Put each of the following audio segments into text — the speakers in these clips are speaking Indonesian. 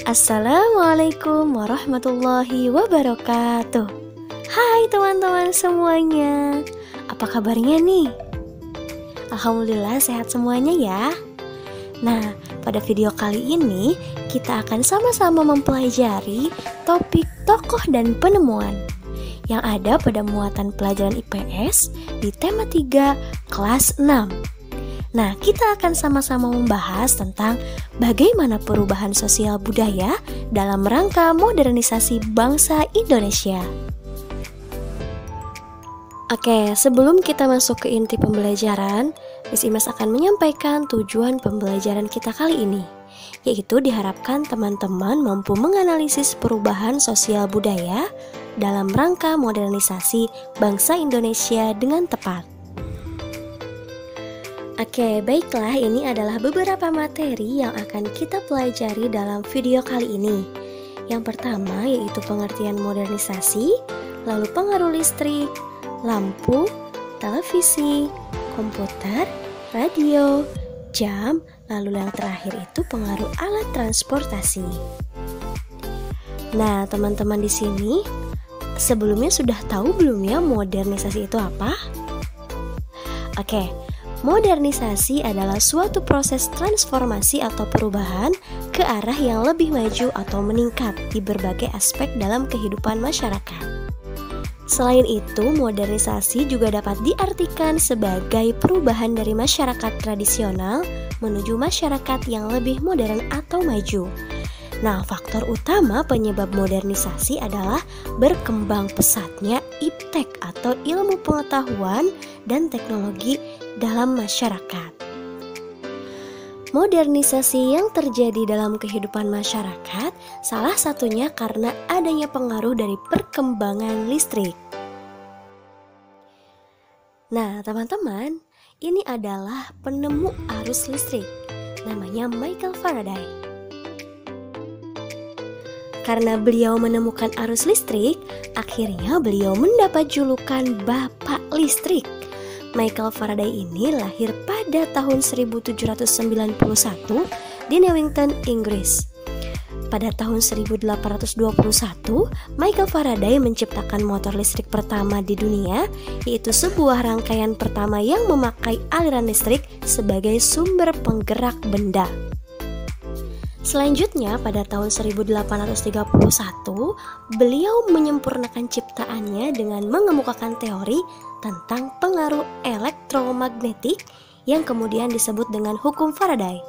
Assalamualaikum warahmatullahi wabarakatuh. Hai teman-teman semuanya, apa kabarnya nih? Alhamdulillah sehat semuanya ya. Nah, pada video kali ini kita akan sama-sama mempelajari topik tokoh dan penemuan yang ada pada muatan pelajaran IPS di tema 3 kelas 6. Nah, kita akan sama-sama membahas tentang bagaimana perubahan sosial budaya dalam rangka modernisasi bangsa Indonesia. Oke, sebelum kita masuk ke inti pembelajaran, Miss Imas akan menyampaikan tujuan pembelajaran kita kali ini, yaitu diharapkan teman-teman mampu menganalisis perubahan sosial budaya dalam rangka modernisasi bangsa Indonesia dengan tepat. Oke, baiklah, ini adalah beberapa materi yang akan kita pelajari dalam video kali ini. Yang pertama yaitu pengertian modernisasi, lalu pengaruh listrik, lampu, televisi, komputer, radio, jam, lalu yang terakhir itu pengaruh alat transportasi. Nah, teman-teman di sini sebelumnya sudah tahu belum ya modernisasi itu apa? Oke. Modernisasi adalah suatu proses transformasi atau perubahan ke arah yang lebih maju atau meningkat di berbagai aspek dalam kehidupan masyarakat. Selain itu, modernisasi juga dapat diartikan sebagai perubahan dari masyarakat tradisional menuju masyarakat yang lebih modern atau maju. Nah, faktor utama penyebab modernisasi adalah berkembang pesatnya iptek atau ilmu pengetahuan dan teknologi dalam masyarakat. Modernisasi yang terjadi dalam kehidupan masyarakat salah satunya karena adanya pengaruh dari perkembangan listrik. Nah, teman-teman, ini adalah penemu arus listrik, namanya Michael Faraday. Karena beliau menemukan arus listrik, akhirnya beliau mendapat julukan Bapak Listrik. Michael Faraday ini lahir pada tahun 1791 di Newington, Inggris. Pada tahun 1821, Michael Faraday menciptakan motor listrik pertama di dunia, yaitu sebuah rangkaian pertama yang memakai aliran listrik sebagai sumber penggerak benda. Selanjutnya, pada tahun 1831, beliau menyempurnakan ciptaannya dengan mengemukakan teori tentang pengaruh elektromagnetik yang kemudian disebut dengan hukum Faraday.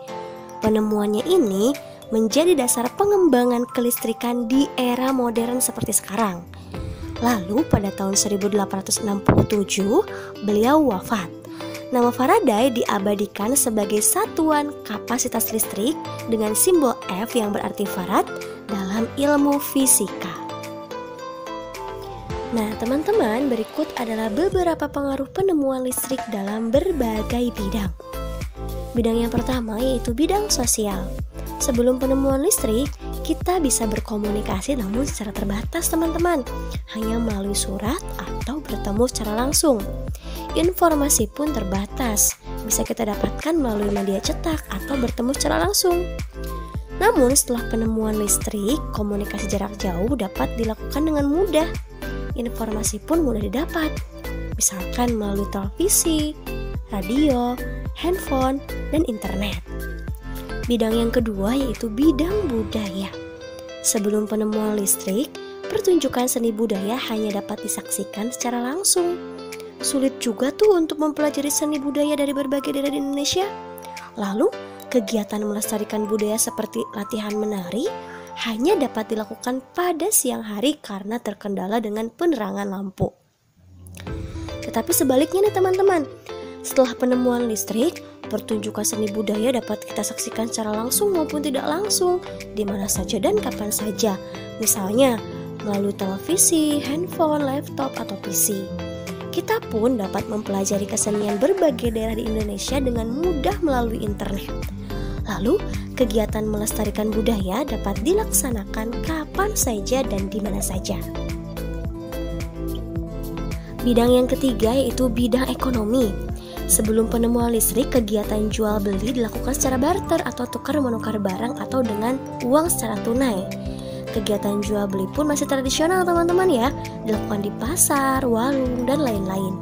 Penemuannya ini menjadi dasar pengembangan kelistrikan di era modern seperti sekarang. Lalu pada tahun 1867, beliau wafat. Nama Faraday diabadikan sebagai satuan kapasitas listrik dengan simbol F yang berarti farad dalam ilmu fisika. Nah, teman-teman, berikut adalah beberapa pengaruh penemuan listrik dalam berbagai bidang. Bidang yang pertama yaitu bidang sosial. Sebelum penemuan listrik, kita bisa berkomunikasi namun secara terbatas, teman-teman, hanya melalui surat atau bertemu secara langsung. Informasi pun terbatas, bisa kita dapatkan melalui media cetak atau bertemu secara langsung. Namun setelah penemuan listrik, komunikasi jarak jauh dapat dilakukan dengan mudah. Informasi pun mudah didapat, misalkan melalui televisi, radio, handphone, dan internet. Bidang yang kedua yaitu bidang budaya. Sebelum penemuan listrik, pertunjukan seni budaya hanya dapat disaksikan secara langsung. Sulit juga tuh untuk mempelajari seni budaya dari berbagai daerah di Indonesia. Lalu, kegiatan melestarikan budaya seperti latihan menari hanya dapat dilakukan pada siang hari karena terkendala dengan penerangan lampu. Tetapi sebaliknya nih teman-teman, setelah penemuan listrik, pertunjukan seni budaya dapat kita saksikan secara langsung maupun tidak langsung, di mana saja dan kapan saja. Misalnya, melalui televisi, handphone, laptop, atau PC. Kita pun dapat mempelajari kesenian berbagai daerah di Indonesia dengan mudah melalui internet. Lalu, kegiatan melestarikan budaya dapat dilaksanakan kapan saja dan di mana saja. Bidang yang ketiga yaitu bidang ekonomi. Sebelum penemuan listrik, kegiatan jual beli dilakukan secara barter atau tukar-menukar barang atau dengan uang secara tunai. Kegiatan jual beli pun masih tradisional teman-teman ya, dilakukan di pasar, warung, dan lain-lain.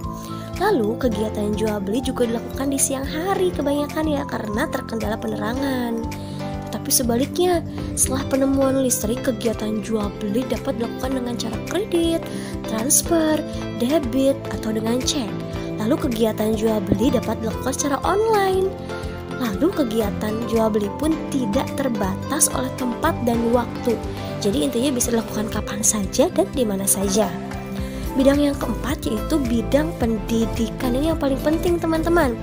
Lalu kegiatan jual beli juga dilakukan di siang hari kebanyakan ya, karena terkendala penerangan. Tapi sebaliknya, setelah penemuan listrik, kegiatan jual beli dapat dilakukan dengan cara kredit, transfer, debit, atau dengan cek. Lalu kegiatan jual beli dapat dilakukan secara online. Lalu kegiatan jual beli pun tidak terbatas oleh tempat dan waktu. Jadi intinya bisa dilakukan kapan saja dan di mana saja. Bidang yang keempat yaitu bidang pendidikan. Ini yang paling penting teman-teman.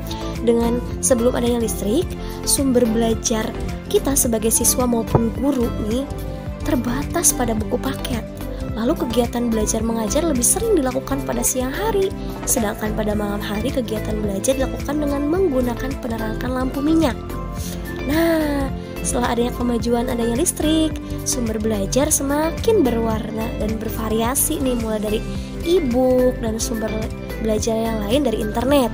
Dengan sebelum adanya listrik, sumber belajar kita sebagai siswa maupun guru nih terbatas pada buku paket. Lalu kegiatan belajar mengajar lebih sering dilakukan pada siang hari, sedangkan pada malam hari kegiatan belajar dilakukan dengan menggunakan penerangan lampu minyak. Nah, setelah adanya listrik, sumber belajar semakin berwarna dan bervariasi nih, mulai dari e-book dan sumber belajar yang lain dari internet.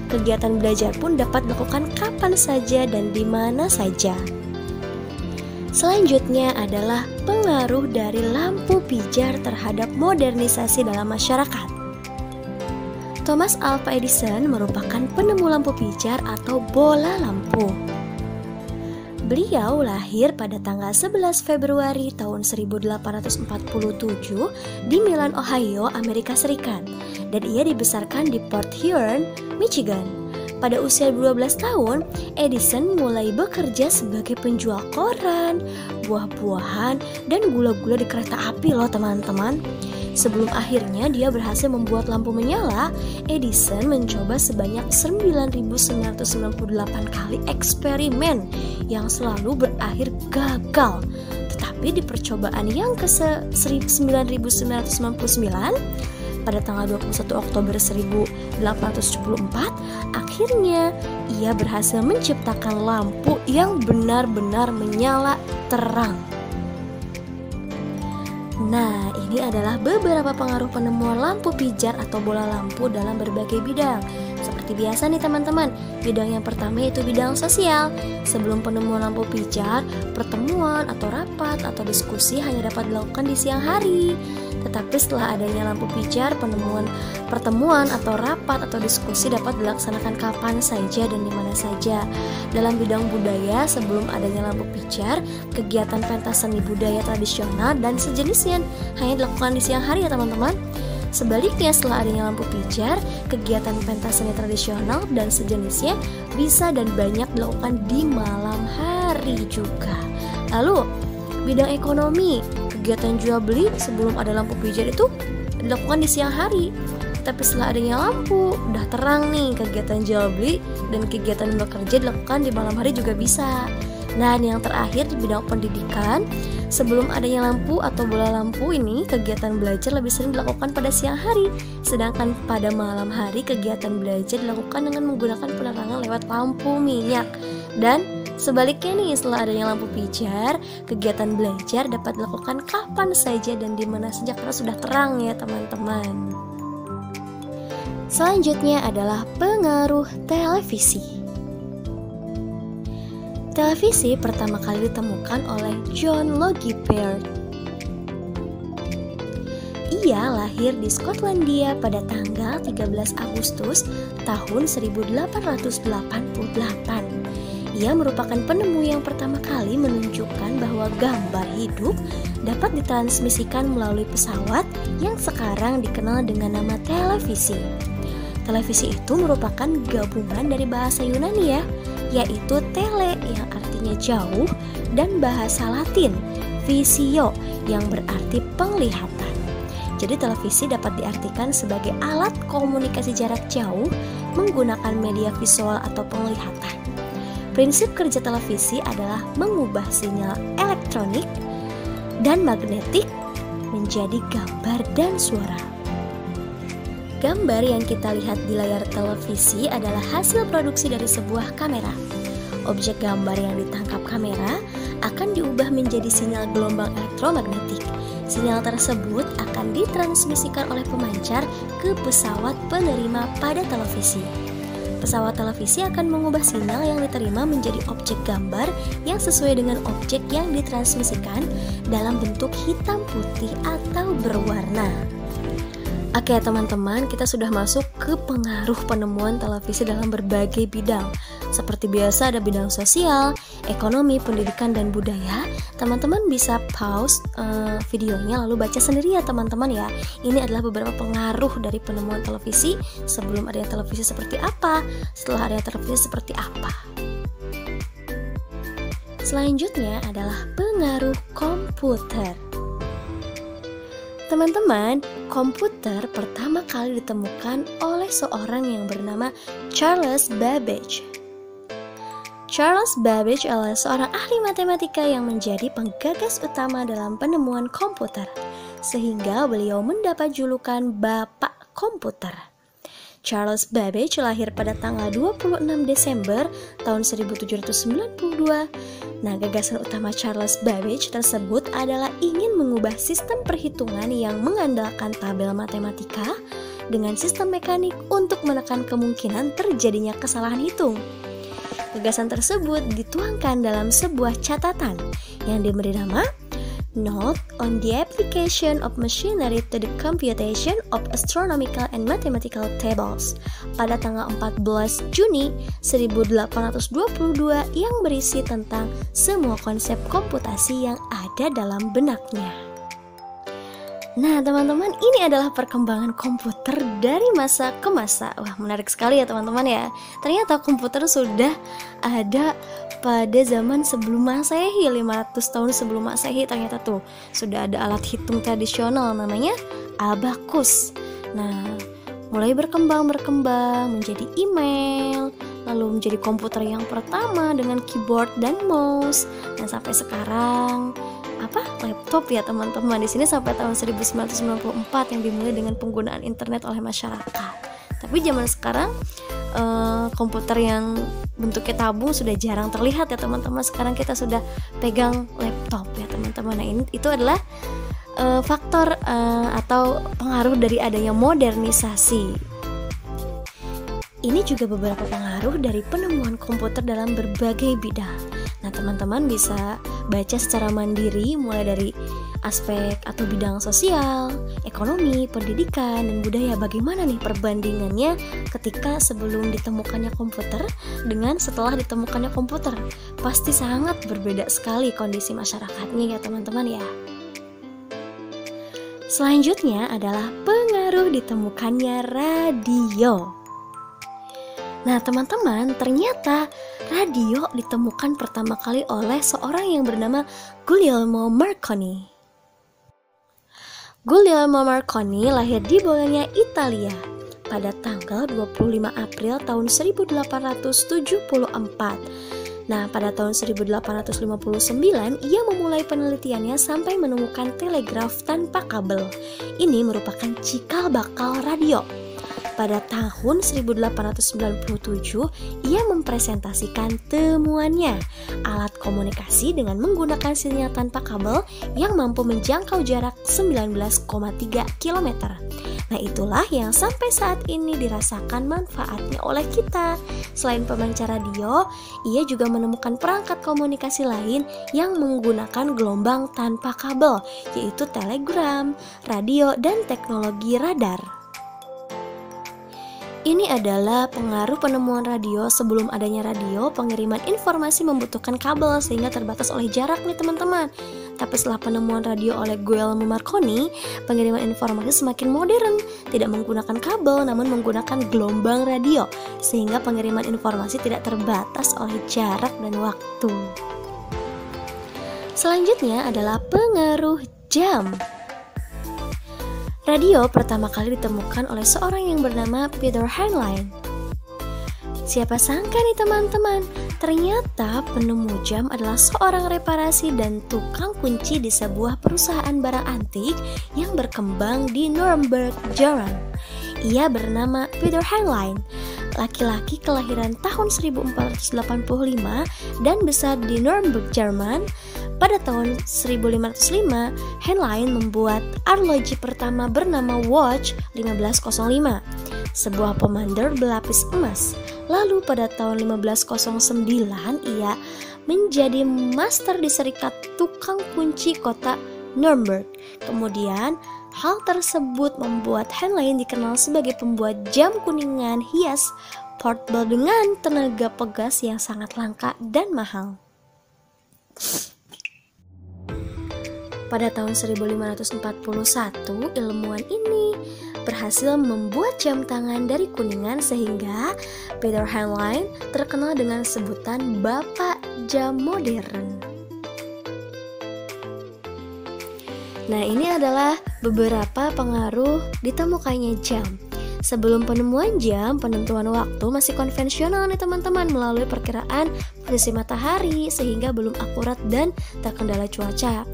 Kegiatan belajar pun dapat dilakukan kapan saja dan di mana saja. Selanjutnya adalah pengaruh dari lampu pijar terhadap modernisasi dalam masyarakat. Thomas Alva Edison merupakan penemu lampu pijar atau bola lampu. Beliau lahir pada tanggal 11 Februari tahun 1847 di Milan, Ohio, Amerika Serikat, dan ia dibesarkan di Port Huron, Michigan. Pada usia 12 tahun, Edison mulai bekerja sebagai penjual koran, buah-buahan, dan gula-gula di kereta api loh teman-teman. Sebelum akhirnya dia berhasil membuat lampu menyala, Edison mencoba sebanyak 9.998 kali eksperimen yang selalu berakhir gagal. Tetapi di percobaan yang ke-1999, pada tanggal 21 Oktober 1874, akhirnya ia berhasil menciptakan lampu yang benar-benar menyala terang. Nah, ini adalah beberapa pengaruh penemuan lampu pijar atau bola lampu dalam berbagai bidang. Seperti biasa nih teman-teman, bidang yang pertama yaitu bidang sosial. Sebelum penemuan lampu pijar, pertemuan atau rapat atau diskusi hanya dapat dilakukan di siang hari. Tetapi setelah adanya lampu pijar, pertemuan atau rapat atau diskusi dapat dilaksanakan kapan saja dan di mana saja. Dalam bidang budaya, sebelum adanya lampu pijar, kegiatan pentas seni budaya tradisional dan sejenisnya hanya dilakukan di siang hari ya teman-teman. Sebaliknya, setelah adanya lampu pijar, kegiatan pentas seni tradisional dan sejenisnya bisa dan banyak dilakukan di malam hari juga. Lalu, bidang ekonomi, kegiatan jual beli sebelum ada lampu pijar itu dilakukan di siang hari. Tapi setelah adanya lampu, udah terang nih, kegiatan jual beli dan kegiatan bekerja dilakukan di malam hari juga bisa. Nah, yang terakhir di bidang pendidikan, sebelum adanya lampu atau bola lampu ini, kegiatan belajar lebih sering dilakukan pada siang hari. Sedangkan pada malam hari, kegiatan belajar dilakukan dengan menggunakan penerangan lewat lampu minyak. Dan sebaliknya nih, setelah adanya lampu pijar, kegiatan belajar dapat dilakukan kapan saja dan di mana saja karena sudah terang ya teman-teman. Selanjutnya adalah pengaruh televisi. Televisi pertama kali ditemukan oleh John Logie Baird. Ia lahir di Skotlandia pada tanggal 13 Agustus tahun 1888. Ia merupakan penemu yang pertama kali menunjukkan bahwa gambar hidup dapat ditransmisikan melalui pesawat yang sekarang dikenal dengan nama televisi. Televisi itu merupakan gabungan dari bahasa Yunani ya, yaitu tele yang artinya jauh dan bahasa Latin visio yang berarti penglihatan. Jadi televisi dapat diartikan sebagai alat komunikasi jarak jauh menggunakan media visual atau penglihatan. Prinsip kerja televisi adalah mengubah sinyal elektronik dan magnetik menjadi gambar dan suara. Gambar yang kita lihat di layar televisi adalah hasil produksi dari sebuah kamera. Objek gambar yang ditangkap kamera akan diubah menjadi sinyal gelombang elektromagnetik. Sinyal tersebut akan ditransmisikan oleh pemancar ke pesawat penerima pada televisi. Pesawat televisi akan mengubah sinyal yang diterima menjadi objek gambar yang sesuai dengan objek yang ditransmisikan dalam bentuk hitam putih atau berwarna. Oke teman-teman, kita sudah masuk ke pengaruh penemuan televisi dalam berbagai bidang. Seperti biasa ada bidang sosial, ekonomi, pendidikan, dan budaya. Teman-teman bisa pause videonya lalu baca sendiri ya teman-teman ya. Ini adalah beberapa pengaruh dari penemuan televisi. Sebelum adanya televisi seperti apa, setelah adanya televisi seperti apa. Selanjutnya adalah pengaruh komputer. Teman-teman, komputer pertama kali ditemukan oleh seorang yang bernama Charles Babbage. Charles Babbage adalah seorang ahli matematika yang menjadi penggagas utama dalam penemuan komputer, sehingga beliau mendapat julukan Bapak Komputer. Charles Babbage lahir pada tanggal 26 Desember tahun 1792. Nah, gagasan utama Charles Babbage tersebut adalah ingin mengubah sistem perhitungan yang mengandalkan tabel matematika dengan sistem mekanik untuk menekan kemungkinan terjadinya kesalahan hitung. Gagasan tersebut dituangkan dalam sebuah catatan yang diberi nama Note on the Application of Machinery to the Computation of Astronomical and Mathematical Tables pada tanggal 14 Juni 1822 yang berisi tentang semua konsep komputasi yang ada dalam benaknya. Nah teman-teman, ini adalah perkembangan komputer dari masa ke masa. Wah, menarik sekali ya teman-teman ya. Ternyata komputer sudah ada pada zaman sebelum Masehi, 500 tahun sebelum Masehi. Ternyata tuh sudah ada alat hitung tradisional namanya abakus. Nah, mulai berkembang menjadi email, lalu menjadi komputer yang pertama dengan keyboard dan mouse. Dan sampai sekarang laptop ya teman-teman. Di sini sampai tahun 1994 yang dimulai dengan penggunaan internet oleh masyarakat. Tapi zaman sekarang komputer yang bentuknya tabung sudah jarang terlihat ya teman-teman. Sekarang kita sudah pegang laptop ya teman-teman. Nah, itu adalah faktor atau pengaruh dari adanya modernisasi. Ini juga beberapa pengaruh dari penemuan komputer dalam berbagai bidang. Nah, teman-teman bisa baca secara mandiri mulai dari aspek atau bidang sosial, ekonomi, pendidikan, dan budaya. Bagaimana nih perbandingannya ketika sebelum ditemukannya komputer dengan setelah ditemukannya komputer? Pasti sangat berbeda sekali kondisi masyarakatnya ya teman-teman ya. Selanjutnya adalah pengaruh ditemukannya radio. Nah teman-teman, ternyata radio ditemukan pertama kali oleh seorang yang bernama Guglielmo Marconi. Guglielmo Marconi lahir di Bologna, Italia pada tanggal 25 April tahun 1874. Nah, pada tahun 1859 ia memulai penelitiannya sampai menemukan telegraf tanpa kabel. Ini merupakan cikal bakal radio. Pada tahun 1897, ia mempresentasikan temuannya, alat komunikasi dengan menggunakan sinyal tanpa kabel yang mampu menjangkau jarak 19,3 km. Nah, itulah yang sampai saat ini dirasakan manfaatnya oleh kita. Selain pemancar radio, ia juga menemukan perangkat komunikasi lain yang menggunakan gelombang tanpa kabel, yaitu telegram, radio, dan teknologi radar. Ini adalah pengaruh penemuan radio. Sebelum adanya radio, pengiriman informasi membutuhkan kabel sehingga terbatas oleh jarak nih teman-teman. Tapi setelah penemuan radio oleh Guglielmo Marconi, pengiriman informasi semakin modern, tidak menggunakan kabel namun menggunakan gelombang radio, sehingga pengiriman informasi tidak terbatas oleh jarak dan waktu. Selanjutnya adalah pengaruh jam. Radio pertama kali ditemukan oleh seorang yang bernama Peter Heinlein. Siapa sangka nih teman-teman, ternyata penemu jam adalah seorang reparasi dan tukang kunci di sebuah perusahaan barang antik yang berkembang di Nuremberg, Jerman. Ia bernama Peter Heinlein, laki-laki kelahiran tahun 1485 dan besar di Nuremberg, Jerman. Pada tahun 1505, Heinlein membuat arloji pertama bernama Watch 1505, sebuah pemander berlapis emas. Lalu pada tahun 1509 ia menjadi master di Serikat Tukang Kunci Kota Nuremberg. Kemudian hal tersebut membuat Henlein dikenal sebagai pembuat jam kuningan hias portable dengan tenaga pegas yang sangat langka dan mahal. Pada tahun 1541, ilmuwan ini berhasil membuat jam tangan dari kuningan sehingga Peter Henlein terkenal dengan sebutan Bapak Jam Modern. Nah, ini adalah beberapa pengaruh ditemukannya jam. Sebelum penemuan jam, penentuan waktu masih konvensional nih teman-teman, melalui perkiraan posisi matahari sehingga belum akurat dan terkendala cuaca.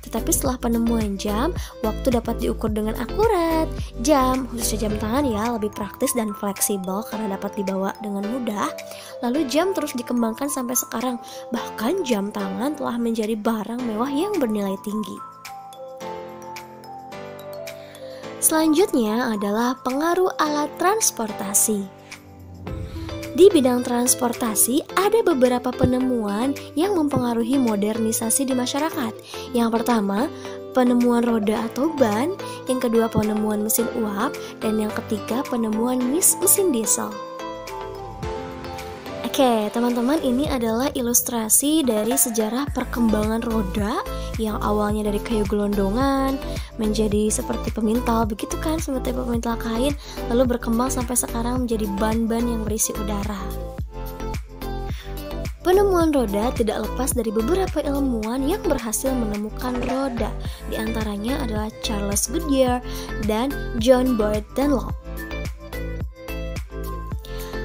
Tetapi setelah penemuan jam, waktu dapat diukur dengan akurat. Jam, khususnya jam tangan ya, lebih praktis dan fleksibel karena dapat dibawa dengan mudah. Lalu jam terus dikembangkan sampai sekarang. Bahkan jam tangan telah menjadi barang mewah yang bernilai tinggi. Selanjutnya adalah pengaruh alat transportasi. Di bidang transportasi, ada beberapa penemuan yang mempengaruhi modernisasi di masyarakat. Yang pertama, penemuan roda atau ban. Yang kedua, penemuan mesin uap. Dan yang ketiga, penemuan mesin diesel. Oke, teman-teman, ini adalah ilustrasi dari sejarah perkembangan roda yang awalnya dari kayu gelondongan menjadi seperti pemintal, begitu kan, seperti pemintal kain, lalu berkembang sampai sekarang menjadi ban-ban yang berisi udara. Penemuan roda tidak lepas dari beberapa ilmuwan yang berhasil menemukan roda. Di antaranya adalah Charles Goodyear dan John Boyd Dunlop.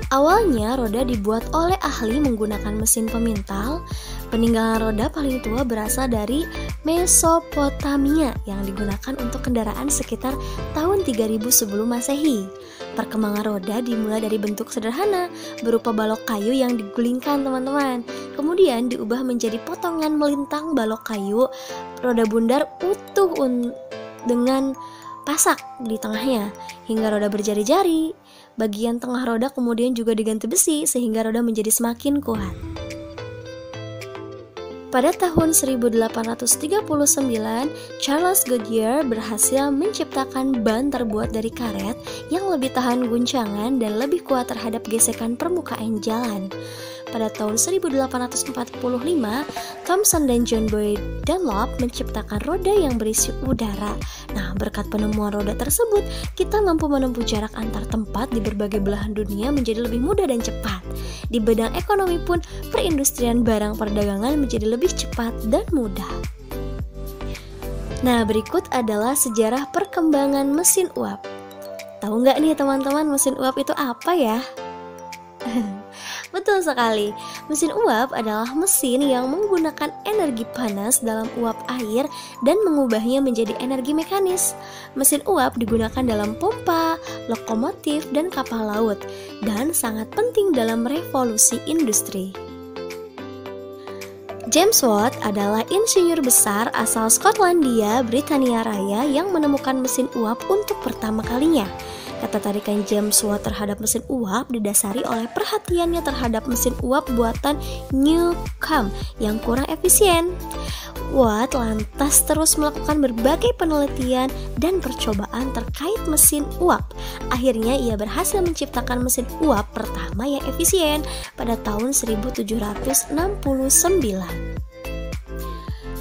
Awalnya roda dibuat oleh ahli menggunakan mesin pemintal. Peninggalan roda paling tua berasal dari Mesopotamia yang digunakan untuk kendaraan sekitar tahun 3000 sebelum Masehi. Perkembangan roda dimulai dari bentuk sederhana berupa balok kayu yang digulingkan teman-teman. Kemudian diubah menjadi potongan melintang balok kayu, roda bundar utuh dengan pasak di tengahnya hingga roda berjari-jari. Bagian tengah roda kemudian juga diganti besi sehingga roda menjadi semakin kuat. Pada tahun 1839, Charles Goodyear berhasil menciptakan ban terbuat dari karet yang lebih tahan guncangan dan lebih kuat terhadap gesekan permukaan jalan. Pada tahun 1845, Thomson dan John Boyd Dunlop menciptakan roda yang berisi udara. Nah, berkat penemuan roda tersebut, kita mampu menempuh jarak antar tempat di berbagai belahan dunia menjadi lebih mudah dan cepat. Di bidang ekonomi pun, perindustrian barang perdagangan menjadi lebih cepat dan mudah. Nah, berikut adalah sejarah perkembangan mesin uap. Tahu nggak nih teman-teman, mesin uap itu apa ya? Betul sekali, mesin uap adalah mesin yang menggunakan energi panas dalam uap air dan mengubahnya menjadi energi mekanis. Mesin uap digunakan dalam pompa, lokomotif, dan kapal laut, dan sangat penting dalam revolusi industri. James Watt adalah insinyur besar asal Skotlandia, Britania Raya yang menemukan mesin uap untuk pertama kalinya. Ketertarikan James Watt terhadap mesin uap didasari oleh perhatiannya terhadap mesin uap buatan Newcomb yang kurang efisien. Watt lantas terus melakukan berbagai penelitian dan percobaan terkait mesin uap. Akhirnya ia berhasil menciptakan mesin uap pertama yang efisien pada tahun 1769.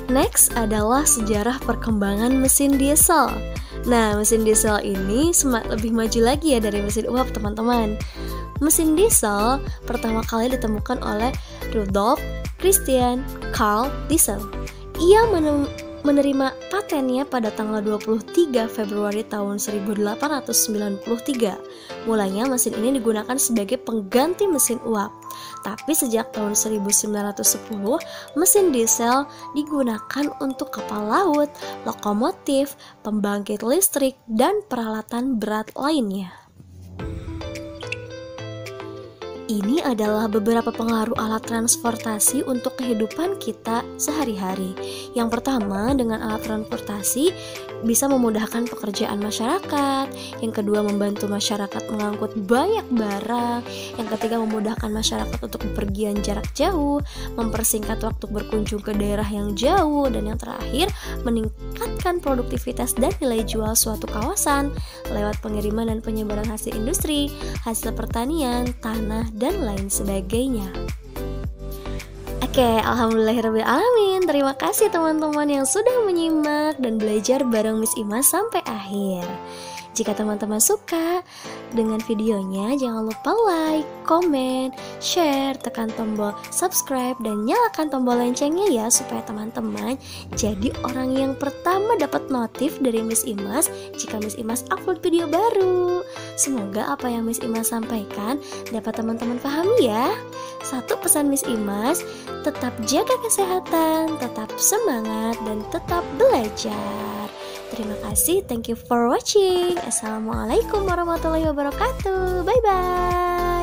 Next adalah sejarah perkembangan mesin diesel. Nah, mesin diesel ini lebih maju lagi ya dari mesin uap teman-teman. Mesin diesel pertama kali ditemukan oleh Rudolf Christian Carl Diesel. Ia menerima patennya pada tanggal 23 Februari tahun 1893. Mulanya mesin ini digunakan sebagai pengganti mesin uap. Tapi sejak tahun 1910, mesin diesel digunakan untuk kapal laut, lokomotif, pembangkit listrik, dan peralatan berat lainnya. Ini adalah beberapa pengaruh alat transportasi untuk kehidupan kita sehari-hari. Yang pertama, dengan alat transportasi bisa memudahkan pekerjaan masyarakat. Yang kedua, membantu masyarakat mengangkut banyak barang. Yang ketiga, memudahkan masyarakat untuk bepergian jarak jauh, mempersingkat waktu berkunjung ke daerah yang jauh. Dan yang terakhir, meningkatkan produktivitas dan nilai jual suatu kawasan lewat pengiriman dan penyebaran hasil industri, hasil pertanian, tanah, dan lain sebagainya. Oke, alhamdulillahirrabbilalamin. Terima kasih teman-teman yang sudah menyimak dan belajar bareng Miss Imas sampai akhir. Jika teman-teman suka dengan videonya, jangan lupa like, komen, share, tekan tombol subscribe, dan nyalakan tombol loncengnya ya, supaya teman-teman jadi orang yang pertama dapat notif dari Miss Imas jika Miss Imas upload video baru. Semoga apa yang Miss Imas sampaikan dapat teman-teman pahami ya. Satu pesan Miss Imas, tetap jaga kesehatan, tetap semangat, dan tetap belajar. Terima kasih, thank you for watching. Assalamualaikum warahmatullahi wabarakatuh. Bye bye.